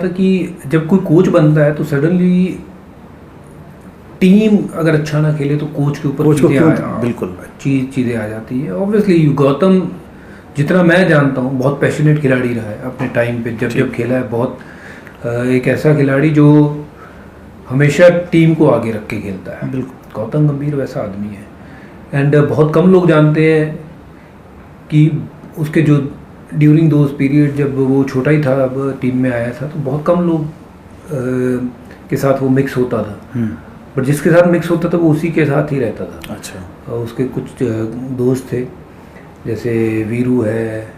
कि जब कोई कोच बनता है तो सडनली टीम अगर अच्छा ना खेले तो कोच के ऊपर बिल्कुल चीज़ें आ जाती है। ऑब्वियसली गौतम जितना मैं जानता हूँ बहुत पैशनेट खिलाड़ी रहा है अपने टाइम पे, जब खेला है बहुत एक ऐसा खिलाड़ी जो हमेशा टीम को आगे रख के खेलता है। बिल्कुल गौतम गंभीर वैसा आदमी है। एंड बहुत कम लोग जानते हैं कि उसके जो ड्यूरिंग दोज पीरियड जब वो छोटा ही था, अब टीम में आया था, तो बहुत कम लोग के साथ वो मिक्स होता था। बट जिसके साथ मिक्स होता था वो उसी के साथ ही रहता था। अच्छा। उसके कुछ दोस्त थे जैसे वीरू है,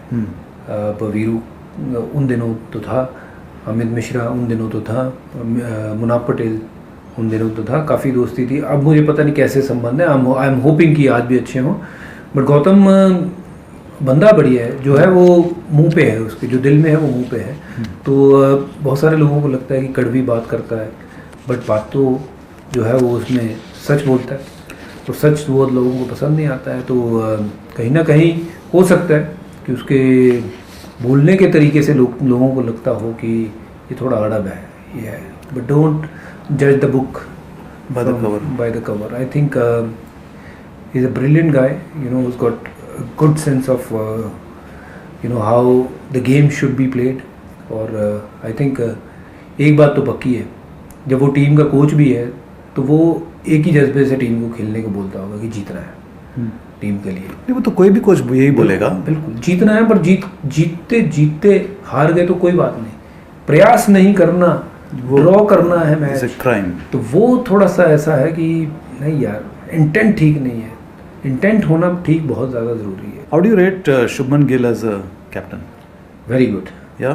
वीरू उन दिनों तो था, अमित मिश्रा उन दिनों तो था, मुनाफ पटेल उन दिनों तो था, काफ़ी दोस्ती थी। अब मुझे पता नहीं कैसे संबंध है, आई एम होपिंग कि आज भी अच्छे हों। बट गौतम बंदा बढ़िया है, जो है वो मुंह पे है, उसके जो दिल में है वो मुंह पे है। तो बहुत सारे लोगों को लगता है कि कड़वी बात करता है, बट बात तो जो है वो उसमें सच बोलता है, तो सच बहुत लोगों को पसंद नहीं आता है। तो कहीं ना कहीं हो सकता है कि उसके बोलने के तरीके से लोगों को लगता हो कि ये थोड़ा अड़ब है, ये है। बट डोंट जज the book by the cover. I think he's a brilliant guy, who's got a good sense of how the game should be played. और I think एक बात तो पक्की है, जब वो टीम का कोच भी है तो वो एक ही जज्बे से टीम को खेलने को बोलता होगा कि जीतना है टीम के लिए। नहीं, वो तो कोई भी कोच यही बोलेगा। बिल्कुल जीतना है, पर जीतते जीतते हार गए तो कोई बात नहीं, प्रयास नहीं करना, ड्रॉ करना है मैच, क्राइम। तो वो थोड़ा सा ऐसा है कि नहीं यार, इंटेंट ठीक नहीं है। इंटेंट होना ठीक बहुत ज़्यादा ज़रूरी है। How do you rate Shubman Gill as a captain? Very good. Yeah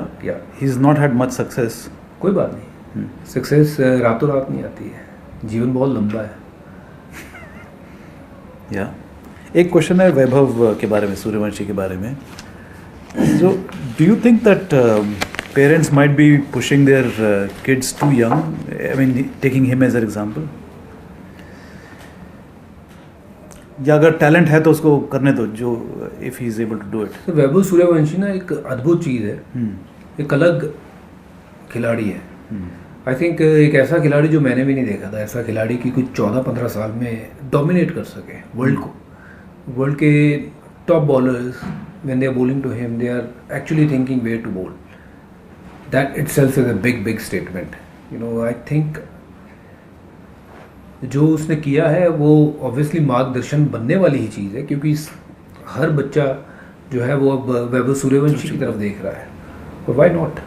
he is not had much success. कोई बात नहीं, सक्सेस रातों रात नहीं आती है, जीवन बहुत लंबा है। या एक क्वेश्चन है वैभव के बारे में, सूर्यवंशी के बारे में। So do you think that parents might be pushing their kids too young? I mean, taking him as an example. या अगर टैलेंट है तो उसको करने दो, जो if he is able to do it. तो वैभव सूर्यवंशी ना एक अद्भुत चीज़ है, एक अलग खिलाड़ी है। आई थिंक एक ऐसा खिलाड़ी जो मैंने भी नहीं देखा था, ऐसा खिलाड़ी कि कुछ 14-15 साल में डोमिनेट कर सके वर्ल्ड को। वर्ल्ड के top bowlers when they are bowling to him, they are actually thinking where to bowl. That itself is a big statement. I think जो उसने किया है वो obviously मार्गदर्शन बनने वाली ही चीज़ है, क्योंकि हर बच्चा जो है वो अब वैभव सूर्यवंशी की तरफ देख रहा है। और why not?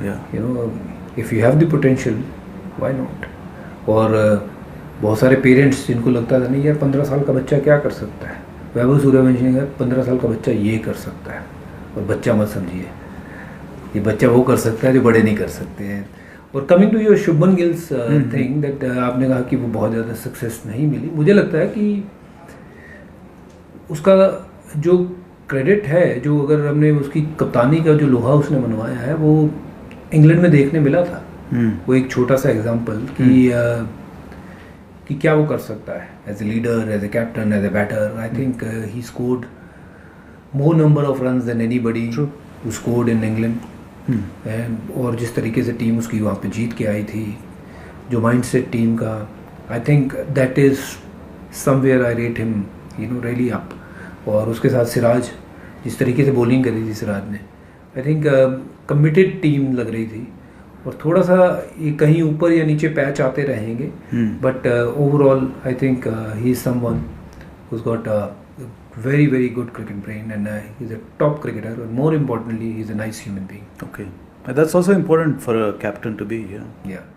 Yeah. If you have the potential, why not? और बहुत सारे पेरेंट्स जिनको लगता था नहीं यार 15 साल का बच्चा क्या कर सकता है, वैभव सूर्यवंशी ने 15 साल का बच्चा ये कर सकता है। और बच्चा मत समझिए, ये बच्चा वो कर सकता है जो बड़े नहीं कर सकते हैं। और coming to your Shubman Gill's thing that आपने कहा कि वो बहुत ज़्यादा सक्सेस नहीं मिली, मुझे लगता है कि उसका जो क्रेडिट है, जो अगर हमने उसकी कप्तानी का जो लोहा उसने मनवाया है वो इंग्लैंड में देखने मिला था। वो एक छोटा सा एग्जाम्पल कि क्या वो कर सकता है as a leader, as a captain, as a batter. I think he scored more number of runs than anybody who scored in England. और जिस तरीके से टीम उसकी वहाँ पे जीत के आई थी, जो माइंडसेट टीम का, I think that is somewhere I rate him really up. और उसके साथ सिराज, जिस तरीके से बॉलिंग करी थी सिराज ने, आई थिंक कमिटेड टीम लग रही थी। और थोड़ा सा ये कहीं ऊपर या नीचे पैच आते रहेंगे, but overall I think he is someone who's got a very good cricket brain, and he's a top cricketer, and more importantly he's a nice human being. Okay, that's also important for a captain to be. Yeah.